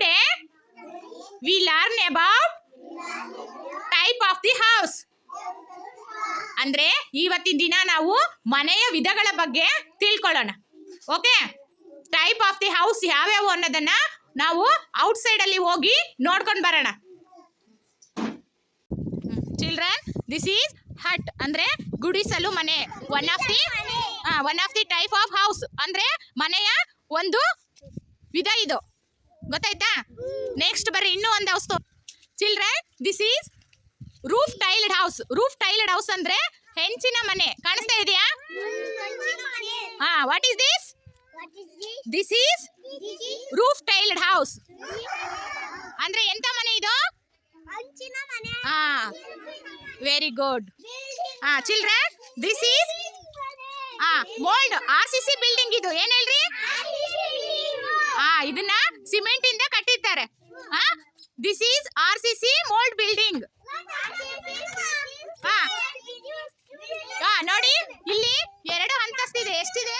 Today we learn about type of the house. ಅಂದ್ರೆ ಇವತ್ತಿನ ದಿನ ನಾವು ಮನೆಯ ವಿಧಗಳ ಬಗ್ಗೆ ತಿಳ್ಕೊಳ್ಳೋಣ. Okay, type of the house ಯಾವ್ಯಾವು ಅನ್ನೋದನ್ನ ನಾವು ಔಟ್ಸೈಡ್ ಅಲ್ಲಿ ಹೋಗಿ ನೋಡ್ಕೊಂಡು ಬರೋಣ. ಚಿಲ್ಡ್ರನ್, ದಿಸ್ ಈಸ್ ಹಟ್ ಅಂದ್ರೆ ಗುಡಿಸಲು ಮನೆ. One of the type of house ಅಂದ್ರೆ ಮನೆಯ ಒಂದು ವಿಧ ಇದು, ಗೊತ್ತಾಯ್ತಾ? ನೆಕ್ಸ್ಟ್ ಬರ್ರಿ ಇನ್ನೂ ಒಂದು house. Children, this is roof tiled house. Roof tiled house ಅಂದ್ರೆ ಹೆಂಚಿನ ಮನೆ. ಕಾಣಿಸ್ತಾ ಇದೆಯಾ? What is this? This is roof tiled house. ಅಂದ್ರೆ ಎಂತ ಮನೆ ಇದು? Very good. Children, this is mould RCC building. ಇದು ಏನ್ ಹೇಳ್ರಿ? ಇದನ್ನ ಸಿಮೆಂಟ್ ಇಂದ ಕಟ್ಟಿರ್ತಾರೆ. This is RCC mould building. ನೋಡಿ, ಇಲ್ಲಿ 2 ಅಂತಸ್ತಿದೆ. ಎಷ್ಟಿದೆ?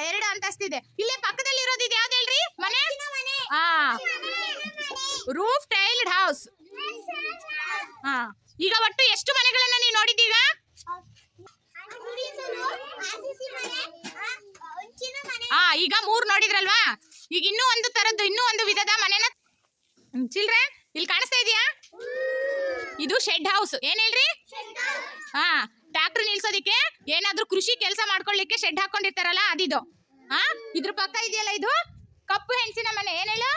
2 ಅಂತಸ್ತಿದೆ. ಇಲ್ಲಿ ಪಕ್ಕದಲ್ಲಿ ಇರೋದು ಇದು ಯಾವ್ದು ಹೇಳ್ರಿ ಮನೆ? Roof tiled house. ಈಗ ಒಟ್ಟು ಎಷ್ಟು ಮನೆಗಳನ್ನ ನೀವು ನೋಡಿದ್ದೀಗ? ಈಗ 3 ನೋಡಿದ್ರಲ್ವಾ? ಈಗ ಇನ್ನೂ ಒಂದು ತರದ್ದು, ಇನ್ನೂ ಒಂದು ವಿಧದ ಮನೆನ. ಚಿಲ್ಡ್ರನ್, ಇಲ್ಲಿ ಕಾಣಿಸ್ತಾ ಇದೆಯಾ? ಇದು ಶೆಡ್ ಹೌಸ್. ಏನ್ ಹೇಳ್ರಿ? ಟ್ರ್ಯಾಕ್ಟರ್ ನಿಲ್ಸೋದಿಕ್ಕೆ, ಏನಾದ್ರೂ ಕೃಷಿ ಕೆಲಸ ಮಾಡ್ಕೊಳ್ಳಿಕ್ಕೆ ಶೆಡ್ ಹಾಕೊಂಡಿರ್ತಾರಲ್ಲ, ಅದಿದು. ಇದ್ರ ಪಕ್ಕ ಇದೆಯಲ್ಲ, ಇದು ಕಪ್ಪು ಹೆಂಚಿನ ಮನೆ. ಏನ್ ಹೇಳು?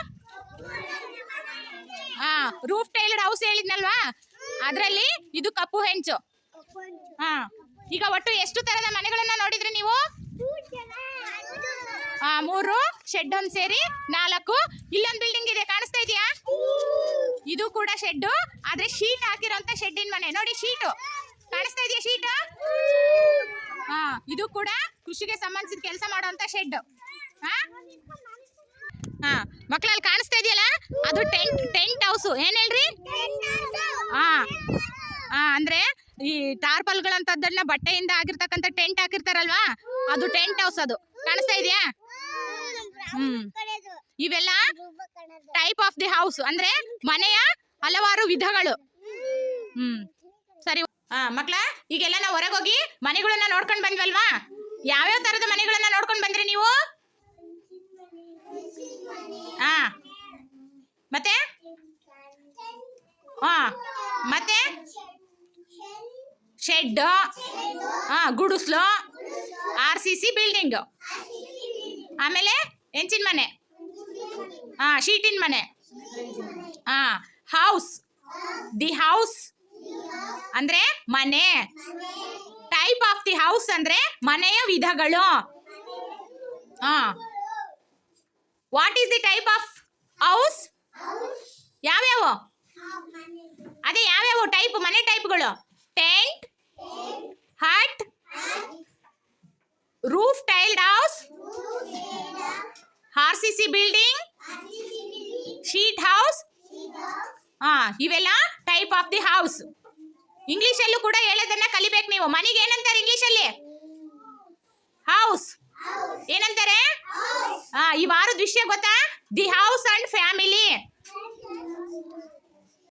ರೂಫ್ ಟೈಲ್ಡ್ ಹೌಸ್ ಹೇಳಿದ್ನಲ್ವಾ, ಅದ್ರಲ್ಲಿ ಇದು ಕಪ್ಪು ಹೆಂಚು. ಈಗ ಒಟ್ಟು ಎಷ್ಟು ತರದ ಮನೆಗಳನ್ನ ನೋಡಿದ್ರಿ ನೀವು? 3 ಶೆಡ್ ಒಂದ್ ಸೇರಿ 4. ಇಲ್ಲೊಂದು ಬಿಲ್ಡಿಂಗ್ ಇದೆ, ಕಾಣಿಸ್ತಾ ಇದೆಯಾ? ಇದು ಕೂಡ ಶೆಡ್, ಆದ್ರೆ ಶೀಟ್ ಹಾಕಿರೋಂತ ಶೆಡ್ಡಿನ ಮನೆ. ನೋಡಿ, ಶೀಟು ಕಾಣಿಸ್ತಾ ಇದೆಯಾ? ಶೀಟ್. ಇದು ಕೂಡ ಕೃಷಿಗೆ ಸಂಬಂಧಿಸಿದ ಕೆಲಸ ಮಾಡುವಂತ ಶೆಡ್. ಮಕ್ಕಳಲ್ಲಿ ಕಾಣಿಸ್ತಾ ಇದೆಯಲ್ಲ, ಅದು ಟೆಂಟ್ ಹೌಸ್. ಏನ್ ಹೇಳ್ರಿ? ಅಂದ್ರೆ ಈ ಟಾರ್ಪಲ್ಗಳಂತದ್ದನ್ನ ಬಟ್ಟೆಯಿಂದ ಆಗಿರ್ತಕ್ಕಂಥ ಟೆಂಟ್ ಹಾಕಿರ್ತಾರಲ್ವಾ, ಅದು ಟೆಂಟ್ ಹೌಸ್. ಅದು ಕಾಣಿಸ್ತಾ ಇದೆಯಾ? ಇವೆಲ್ಲ ಟೈಪ್ ಆಫ್ ದಿ ಹೌಸ್ ಅಂದ್ರೆ ಮನೆಯ ಹಲವಾರು ವಿಧಗಳು. ಸರಿ ಮಕ್ಕಳ, ಈಗೆಲ್ಲ ನಾವು ಹೊರಗೋಗಿ ಮನೆಗಳನ್ನ ನೋಡ್ಕೊಂಡ್ ಬಂದ್ವಲ್ವಾ? ಯಾವ್ಯಾವ ತರದ ಮನೆಗಳನ್ನ ನೋಡ್ಕೊಂಡ್ ಬಂದ್ರಿ ನೀವು? ಮತ್ತೆ ಮತ್ತೆ ಶೆಡ್, ಗುಡಿಸ್ಲು, RCC ಬಿಲ್ಡಿಂಗ್, ಆಮೇಲೆ ಹೆಂಚಿನ ಮನೆ, ಶೀಟಿನ ಮನೆ. ಹೌಸ್, ದಿ ಹೌಸ್ ಅಂದ್ರೆ ಮನೆ. ಟೈಪ್ ಆಫ್ ದಿ ಹೌಸ್ ಅಂದ್ರೆ ಮನೆಯ ವಿಧಗಳು. What is the type of house? ಯಾವ್ಯಾವು? ಅದೇ ಯಾವ್ಯಾವು ಟೈಪ್ ಮನೆ ಟೈಪ್ಗಳು? Tent, hut, roof tiled house, RCC building, sheet house. ಇವೆಲ್ಲ type of the house. English ಅಲ್ಲೂ ಕೂಡ ಹೇಳೋದನ್ನ ಕಲಿಬೇಕು ನೀವು. ಮನೆಗೆ ಏನಂತಾರೆ ಇಂಗ್ಲಿಷ್ ಅಲ್ಲಿ? ಹೌಸ್. ಏನಂತಾರೆ? ಈ ವಾರದ ವಿಷಯ ಗೊತ್ತಾ? The house and family.